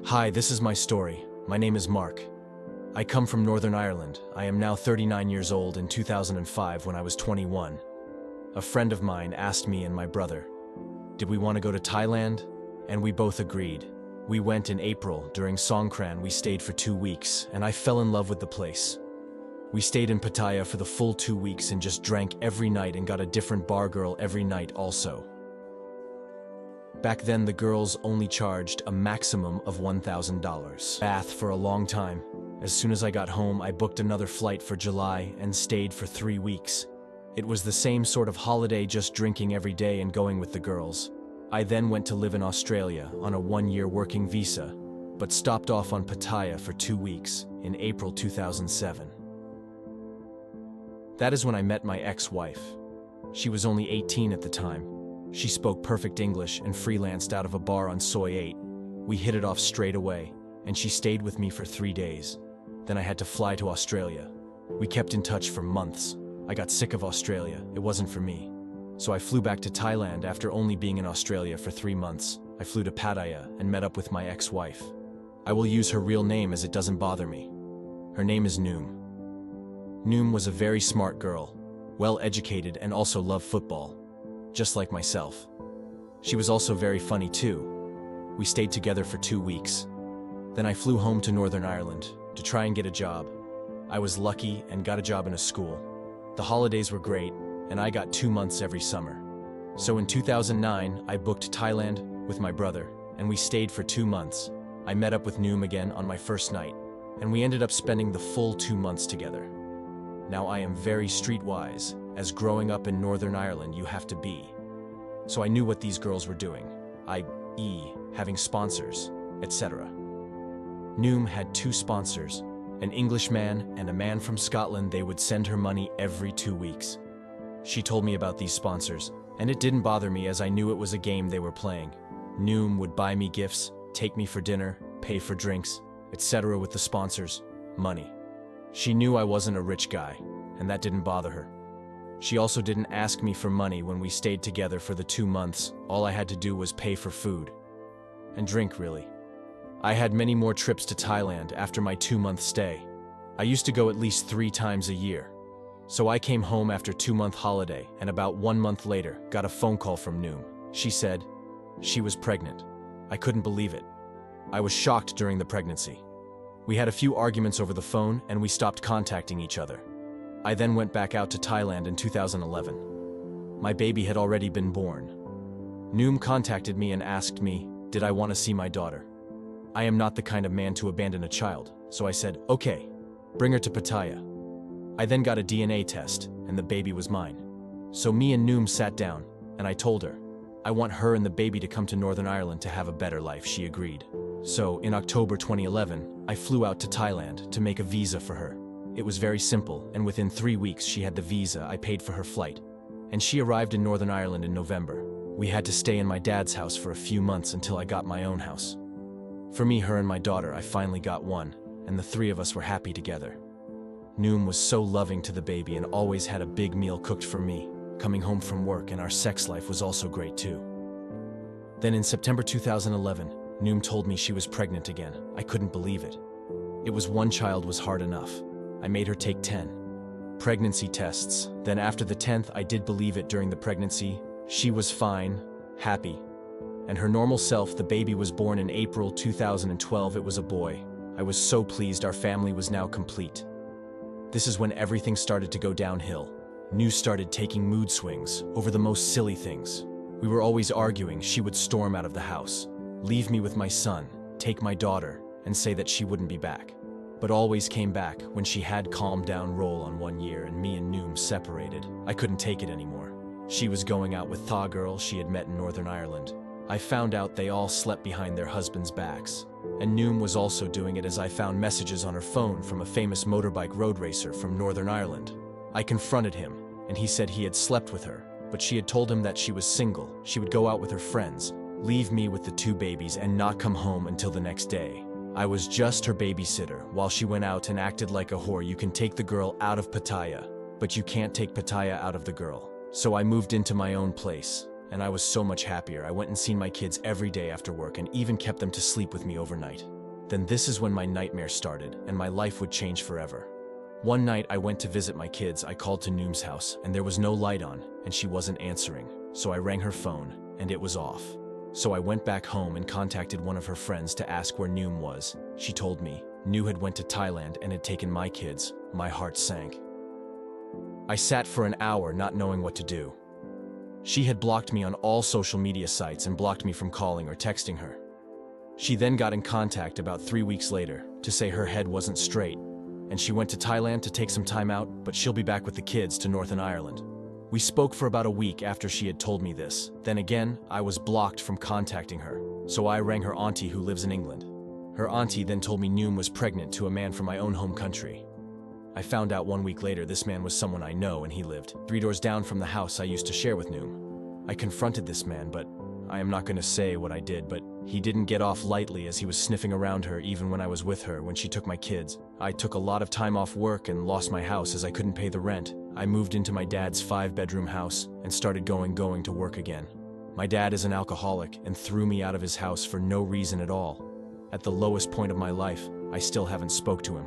Hi, this is my story. My name is Mark. I come from Northern Ireland. I am now 39 years old in 2005 when I was 21. A friend of mine asked me and my brother, did we want to go to Thailand? And we both agreed. We went in April. During Songkran we stayed for 2 weeks, and I fell in love with the place. We stayed in Pattaya for the full 2 weeks and just drank every night and got a different bar girl every night also. Back then the girls only charged a maximum of $1,000. Bath for a long time. As soon as I got home I booked another flight for July and stayed for 3 weeks. It was the same sort of holiday, just drinking every day and going with the girls. I then went to live in Australia on a 1-year working visa, but stopped off on Pattaya for 2 weeks in April 2007. That is when I met my ex-wife. She was only 18 at the time. She spoke perfect English and freelanced out of a bar on Soy 8. We hit it off straight away, and she stayed with me for 3 days. Then I had to fly to Australia. We kept in touch for months. I got sick of Australia. It wasn't for me. So I flew back to Thailand after only being in Australia for 3 months. I flew to Pattaya and met up with my ex-wife. I will use her real name as it doesn't bother me. Her name is Noom. Noom was a very smart girl, well-educated, and also loved football, just like myself. She was also very funny too. We stayed together for 2 weeks. Then I flew home to Northern Ireland to try and get a job. I was lucky and got a job in a school. The holidays were great, and I got 2 months every summer. So in 2009, I booked Thailand with my brother, and we stayed for 2 months. I met up with Noom again on my first night, and we ended up spending the full 2 months together. Now I am very streetwise, as growing up in Northern Ireland you have to be. So I knew what these girls were doing, i.e. having sponsors, etc. Noom had 2 sponsors, an Englishman and a man from Scotland. They would send her money every 2 weeks. She told me about these sponsors, and it didn't bother me as I knew it was a game they were playing. Noom would buy me gifts, take me for dinner, pay for drinks, etc. with the sponsors' money. She knew I wasn't a rich guy, and that didn't bother her. She also didn't ask me for money when we stayed together for the 2 months. All I had to do was pay for food and drink, really. I had many more trips to Thailand after my 2-month stay. I used to go at least 3 times a year. So I came home after 2-month holiday, and about 1 month later got a phone call from Noom. She said she was pregnant. I couldn't believe it. I was shocked during the pregnancy. We had a few arguments over the phone and we stopped contacting each other. I then went back out to Thailand in 2011. My baby had already been born. Noom contacted me and asked me, did I want to see my daughter? I am not the kind of man to abandon a child, so I said, okay, bring her to Pattaya. I then got a DNA test, and the baby was mine. So me and Noom sat down, and I told her, I want her and the baby to come to Northern Ireland to have a better life. She agreed. So, in October 2011, I flew out to Thailand to make a visa for her. It was very simple, and within 3 weeks she had the visa. I paid for her flight. And she arrived in Northern Ireland in November. We had to stay in my dad's house for a few months until I got my own house. For me, her and my daughter, I finally got one, and the 3 of us were happy together. Noom was so loving to the baby and always had a big meal cooked for me, coming home from work, and our sex life was also great too. Then in September 2011, Noom told me she was pregnant again. I couldn't believe it. It was 1 child was hard enough. I made her take 10 pregnancy tests. Then after the 10th, I did believe it. During the pregnancy, she was fine, happy, and her normal self. The baby was born in April 2012. It was a boy. I was so pleased. Our family was now complete. This is when everything started to go downhill. Noom started taking mood swings over the most silly things. We were always arguing. She would storm out of the house, leave me with my son, take my daughter, and say that she wouldn't be back. But always came back when she had calmed down. Roll on 1 year and me and Noom separated. I couldn't take it anymore. She was going out with the girl she had met in Northern Ireland. I found out they all slept behind their husbands' backs. And Noom was also doing it, as I found messages on her phone from a famous motorbike road racer from Northern Ireland. I confronted him, and he said he had slept with her, but she had told him that she was single. She would go out with her friends, leave me with the 2 babies, and not come home until the next day. I was just her babysitter while she went out and acted like a whore. You can take the girl out of Pattaya, but you can't take Pattaya out of the girl. So I moved into my own place, and I was so much happier. I went and seen my kids every day after work and even kept them to sleep with me overnight. Then this is when my nightmare started, and my life would change forever. One night I went to visit my kids. I called to Noom's house, and there was no light on, and she wasn't answering. So I rang her phone, and it was off. So I went back home and contacted one of her friends to ask where Noom was. She told me Noom had went to Thailand and had taken my kids. My heart sank. I sat for an hour not knowing what to do. She had blocked me on all social media sites and blocked me from calling or texting her. She then got in contact about 3 weeks later to say her head wasn't straight, and she went to Thailand to take some time out, but she'll be back with the kids to Northern Ireland. We spoke for about a week after she had told me this. Then again, I was blocked from contacting her, so I rang her auntie who lives in England. Her auntie then told me Noom was pregnant to a man from my own home country. I found out 1 week later this man was someone I know, and he lived 3 doors down from the house I used to share with Noom. I confronted this man, but I am not going to say what I did, but he didn't get off lightly as he was sniffing around her even when I was with her when she took my kids. I took a lot of time off work and lost my house as I couldn't pay the rent. I moved into my dad's 5-bedroom house and started going to work again. My dad is an alcoholic and threw me out of his house for no reason at all. At the lowest point of my life, I still haven't spoke to him.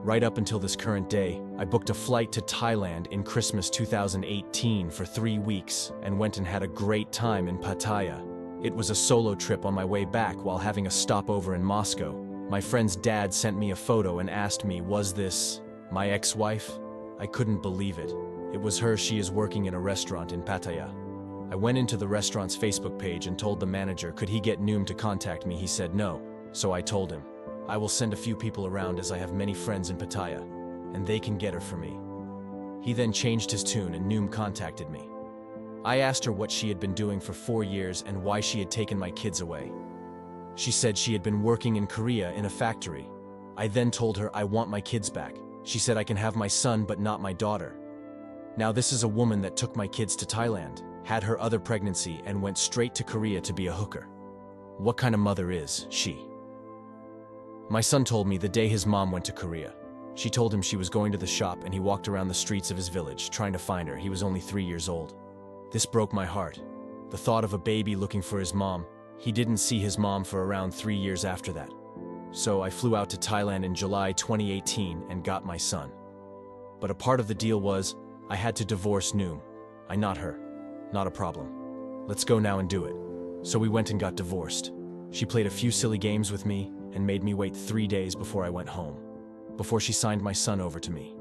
Right up until this current day, I booked a flight to Thailand in Christmas 2018 for 3 weeks and went and had a great time in Pattaya. It was a solo trip on my way back while having a stopover in Moscow. My friend's dad sent me a photo and asked me, was this my ex-wife? I couldn't believe it. It was her. She is working in a restaurant in Pattaya. I went into the restaurant's Facebook page and told the manager could he get Noom to contact me. He said no, so I told him, I will send a few people around as I have many friends in Pattaya, and they can get her for me. He then changed his tune and Noom contacted me. I asked her what she had been doing for 4 years and why she had taken my kids away. She said she had been working in Korea in a factory. I then told her I want my kids back. She said I can have my son but not my daughter. Now this is a woman that took my kids to Thailand, had her other pregnancy, and went straight to Korea to be a hooker. What kind of mother is she? My son told me the day his mom went to Korea. She told him she was going to the shop and he walked around the streets of his village trying to find her. He was only 3 years old. This broke my heart. The thought of a baby looking for his mom. He didn't see his mom for around 3 years after that. So I flew out to Thailand in July 2018 and got my son. But a part of the deal was I had to divorce Noom. I not her. Not a problem. Let's go now and do it. So we went and got divorced. She played a few silly games with me and made me wait 3 days before I went home, before she signed my son over to me.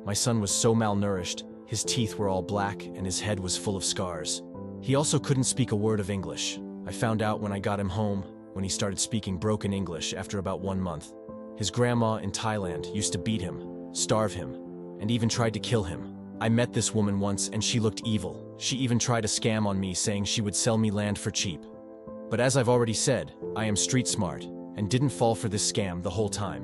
My son was so malnourished, his teeth were all black and his head was full of scars. He also couldn't speak a word of English. I found out when I got him home, when he started speaking broken English after about 1 month. His grandma in Thailand used to beat him, starve him, and even tried to kill him. I met this woman once and she looked evil. She even tried a scam on me saying she would sell me land for cheap. But as I've already said, I am street smart and didn't fall for this scam the whole time.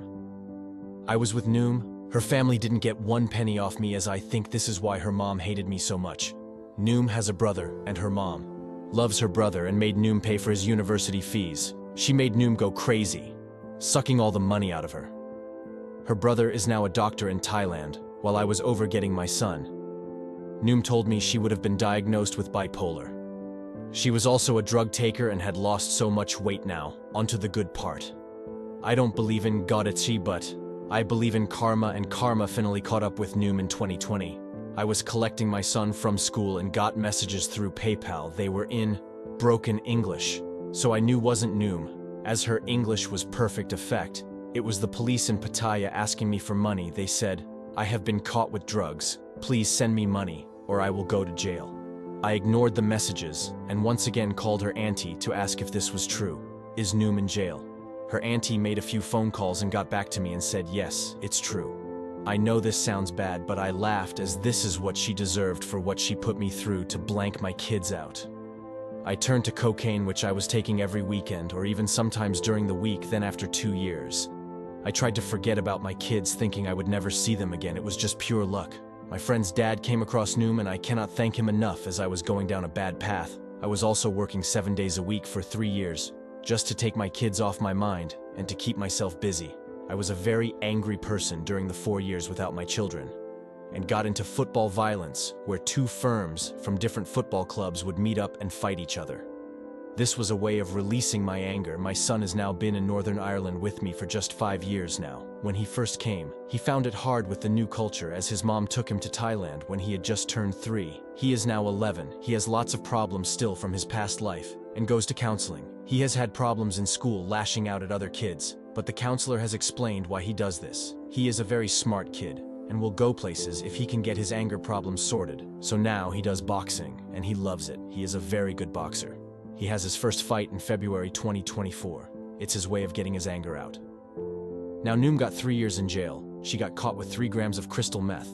I was with Noom. Her family didn't get 1 penny off me, as I think this is why her mom hated me so much. Noom has a brother and her mom loves her brother and made Noom pay for his university fees. She made Noom go crazy, sucking all the money out of her. Her brother is now a doctor in Thailand while I was over getting my son. Noom told me she would have been diagnosed with bipolar. She was also a drug taker and had lost so much weight. Now, onto the good part. I don't believe in Godichi, but I believe in karma, and karma finally caught up with Noom in 2020. I was collecting my son from school and got messages through PayPal. They were in broken English, so I knew wasn't Noom, as her English was perfect effect. It was the police in Pattaya asking me for money. They said, I have been caught with drugs. Please send me money, or I will go to jail. I ignored the messages and once again called her auntie to ask if this was true. Is Noom in jail? Her auntie made a few phone calls and got back to me and said, yes, it's true. I know this sounds bad, but I laughed, as this is what she deserved for what she put me through to blank my kids out. I turned to cocaine, which I was taking every weekend or even sometimes during the week. Then after 2 years, I tried to forget about my kids, thinking I would never see them again. It was just pure luck. My friend's dad came across Noom and I cannot thank him enough, as I was going down a bad path. I was also working 7 days a week for 3 years, just to take my kids off my mind and to keep myself busy. I was a very angry person during the 4 years without my children. and got into football violence, where two firms from different football clubs would meet up and fight each other. This was a way of releasing my anger. My son has now been in Northern Ireland with me for just 5 years now. When he first came, he found it hard with the new culture as his mom took him to Thailand when he had just turned 3. He is now 11. He has lots of problems still from his past life and goes to counseling. He has had problems in school lashing out at other kids, but the counselor has explained why he does this. He is a very smart kid and will go places if he can get his anger problems sorted. So now he does boxing and he loves it. He is a very good boxer. He has his first fight in February 2024. It's his way of getting his anger out. Now Noom got 3 years in jail. She got caught with 3 grams of crystal meth.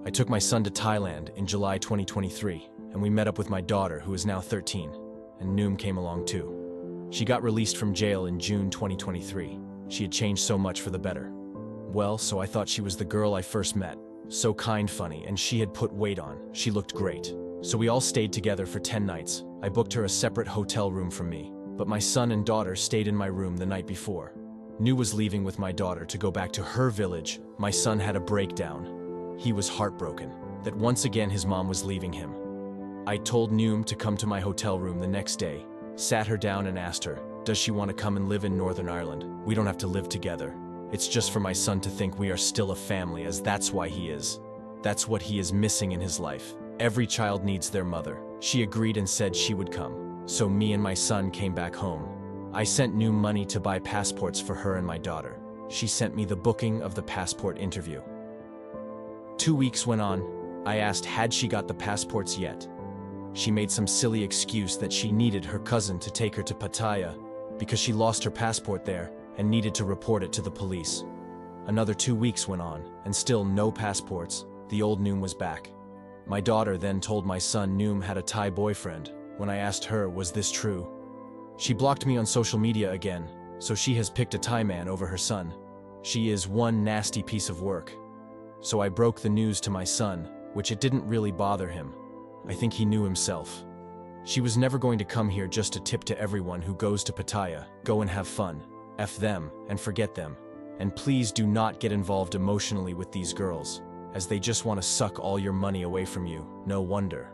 I took my son to Thailand in July 2023, and we met up with my daughter, who is now 13, and Noom came along too. She got released from jail in June 2023. She had changed so much for the better. Well, so I thought she was the girl I first met. So kind, funny, and she had put weight on. She looked great. So we all stayed together for 10 nights. I booked her a separate hotel room from me, but my son and daughter stayed in my room the night before. Nu was leaving with my daughter to go back to her village. My son had a breakdown. He was heartbroken that once again his mom was leaving him. I told Noom to come to my hotel room the next day, sat her down and asked her, does she want to come and live in Northern Ireland? We don't have to live together. It's just for my son to think we are still a family, as that's why he is. That's what he is missing in his life. Every child needs their mother. She agreed and said she would come. So me and my son came back home. I sent Noom money to buy passports for her and my daughter. She sent me the booking of the passport interview. 2 weeks went on. I asked had she got the passports yet. She made some silly excuse that she needed her cousin to take her to Pattaya because she lost her passport there and needed to report it to the police. Another 2 weeks went on, and still no passports. The old Noom was back. My daughter then told my son Noom had a Thai boyfriend. When I asked her, was this true? She blocked me on social media again, so she has picked a Thai man over her son. She is one nasty piece of work. So I broke the news to my son, which it didn't really bother him. I think he knew himself. She was never going to come here just to tip to everyone who goes to Pattaya, go and have fun. F them and forget them. And please do not get involved emotionally with these girls, as they just want to suck all your money away from you. No wonder.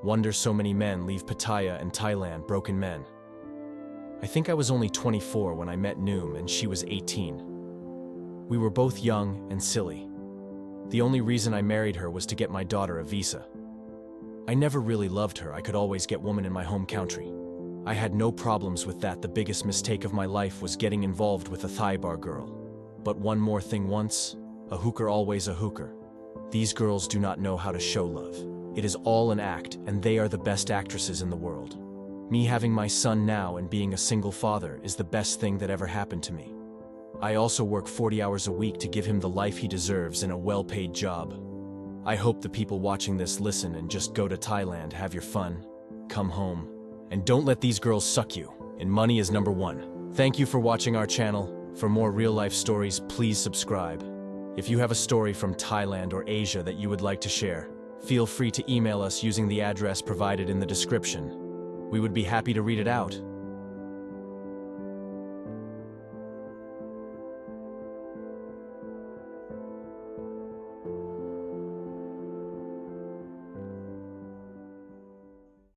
Wonder so many men leave Pattaya and Thailand broken men. I think I was only 24 when I met Noom and she was 18. We were both young and silly. The only reason I married her was to get my daughter a visa. I never really loved her. I could always get women in my home country. I had no problems with that. The biggest mistake of my life was getting involved with a Thai bar girl. But one more thing, once a hooker, always a hooker. These girls do not know how to show love. It is all an act, and they are the best actresses in the world. Me having my son now and being a single father is the best thing that ever happened to me. I also work 40 hours a week to give him the life he deserves in a well-paid job. I hope the people watching this listen and just go to Thailand, have your fun, come home, and don't let these girls suck you. And money is number one. Thank you for watching our channel. For more real-life stories, please subscribe. If you have a story from Thailand or Asia that you would like to share, feel free to email us using the address provided in the description. We would be happy to read it out.